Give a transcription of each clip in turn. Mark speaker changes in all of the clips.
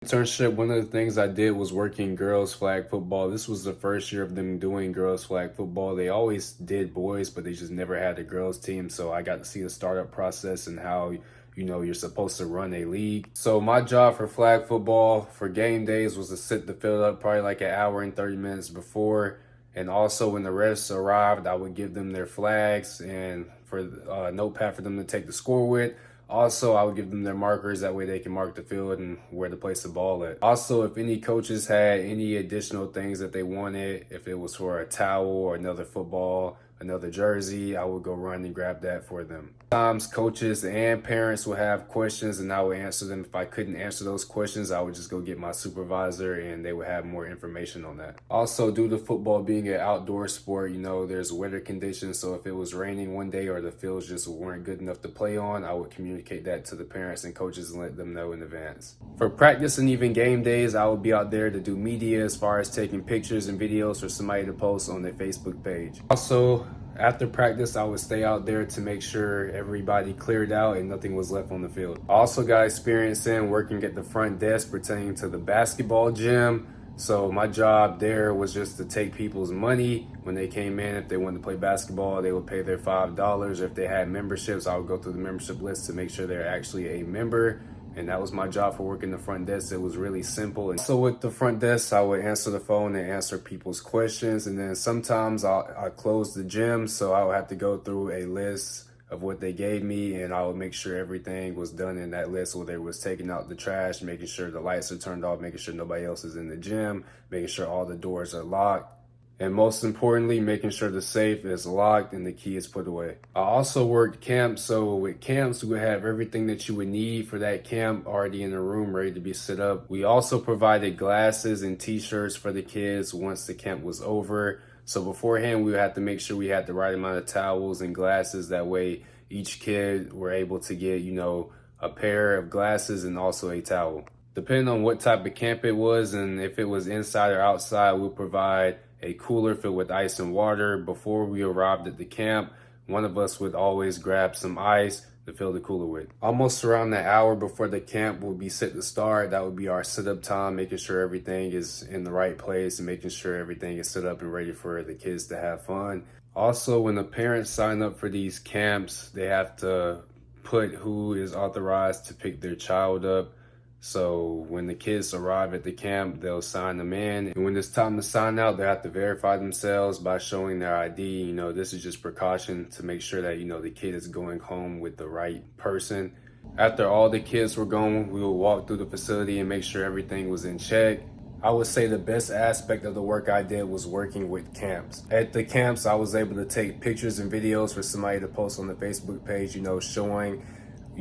Speaker 1: Internship, one of the things I did was working girls flag football. This was the first year of them doing girls flag football. They always did boys, but they just never had a girls team. So I got to see the startup process and how, you're supposed to run a league. So my job for flag football for game days was to set the field up probably like an hour and 30 minutes before. And also when the refs arrived, I would give them their flags and for a notepad for them to take the score with. Also, I would give them their markers. That way they can mark the field and where to place the ball at. Also, if any coaches had any additional things that they wanted, if it was for a towel or another football, another jersey, I would go run and grab that for them. Sometimes coaches and parents would have questions and I would answer them. If I couldn't answer those questions, I would just go get my supervisor and they would have more information on that. Also, due to football being an outdoor sport, there's weather conditions. So if it was raining one day or the fields just weren't good enough to play on, I would communicate that to the parents and coaches and let them know in advance. For practice and even game days, I would be out there to do media as far as taking pictures and videos for somebody to post on their Facebook page. Also, after practice, I would stay out there to make sure everybody cleared out and nothing was left on the field. I also got experience in working at the front desk pertaining to the basketball gym. So my job there was just to take people's money when they came in. If they wanted to play basketball, they would pay their $5. If they had memberships, I would go through the membership list to make sure they're actually a member. And that was my job for working the front desk. It was really simple. And so with the front desk, I would answer the phone and answer people's questions. And then sometimes I closed the gym, so I would have to go through a list of what they gave me, and I would make sure everything was done in that list, whether it was taking out the trash, making sure the lights are turned off, making sure nobody else is in the gym, making sure all the doors are locked. And most importantly, making sure the safe is locked and the key is put away. I also worked camps, so with camps, we would have everything that you would need for that camp already in the room, ready to be set up. We also provided glasses and t-shirts for the kids once the camp was over. So beforehand, we would have to make sure we had the right amount of towels and glasses. That way, each kid were able to get, a pair of glasses and also a towel. Depending on what type of camp it was and if it was inside or outside, we'll provide a cooler filled with ice and water. Before we arrived at the camp, one of us would always grab some ice to fill the cooler with. Almost around the hour before the camp would be set to start, that would be our setup time, making sure everything is in the right place and making sure everything is set up and ready for the kids to have fun. Also, when the parents sign up for these camps, they have to put who is authorized to pick their child up. So when the kids arrive at the camp, they'll sign them in. And when it's time to sign out, they have to verify themselves by showing their ID. This is just precaution to make sure that, the kid is going home with the right person. After all the kids were gone, we would walk through the facility and make sure everything was in check. I would say the best aspect of the work I did was working with camps. At the camps, I was able to take pictures and videos for somebody to post on the Facebook page, showing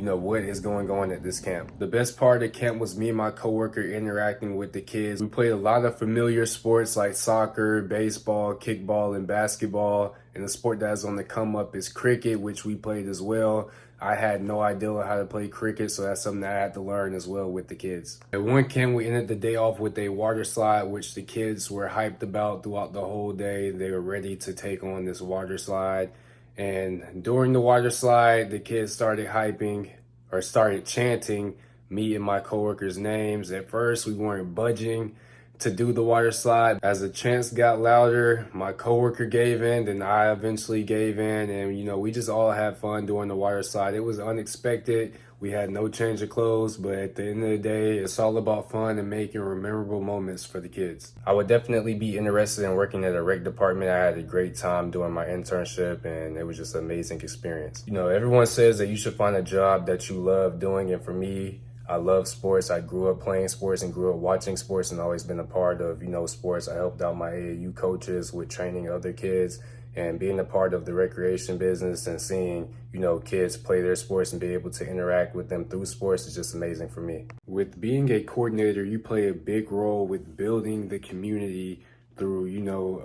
Speaker 1: what is going on at this camp. The best part of camp was me and my coworker interacting with the kids. We played a lot of familiar sports like soccer, baseball, kickball, and basketball. And the sport that is on the come up is cricket, which we played as well. I had no idea how to play cricket, so that's something that I had to learn as well with the kids. At one camp, we ended the day off with a water slide, which the kids were hyped about throughout the whole day. They were ready to take on this water slide. And during the water slide, the kids started chanting me and my coworkers' names. At first, we weren't budging to do the water slide. As the chants got louder, my coworker gave in, then I eventually gave in. And, we just all had fun doing the water slide. It was unexpected. We had no change of clothes, but at the end of the day, it's all about fun and making memorable moments for the kids. I would definitely be interested in working at a rec department. I had a great time doing my internship, and it was just an amazing experience. Everyone says that you should find a job that you love doing, and for me, I love sports. I grew up playing sports and grew up watching sports and always been a part of, sports. I helped out my AAU coaches with training other kids. And being a part of the recreation business and seeing, kids play their sports and be able to interact with them through sports is just amazing for me. With being a coordinator, you play a big role with building the community through,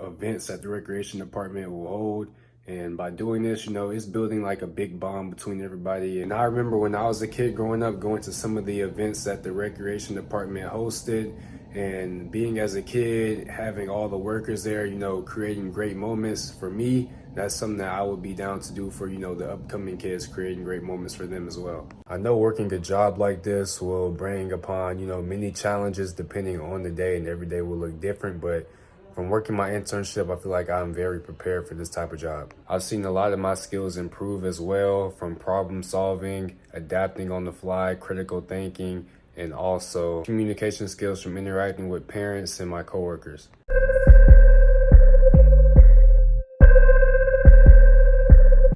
Speaker 1: events that the recreation department will hold. And by doing this, it's building like a big bond between everybody. And I remember when I was a kid growing up, going to some of the events that the recreation department hosted, and being as a kid, having all the workers there, creating great moments for me. that's something that I would be down to do for, the upcoming kids, creating great moments for them as well. I know working a job like this will bring upon, many challenges depending on the day, and every day will look different, but from working my internship, I feel like I'm very prepared for this type of job. I've seen a lot of my skills improve as well, from problem solving, adapting on the fly, critical thinking, and also communication skills from interacting with parents and my coworkers.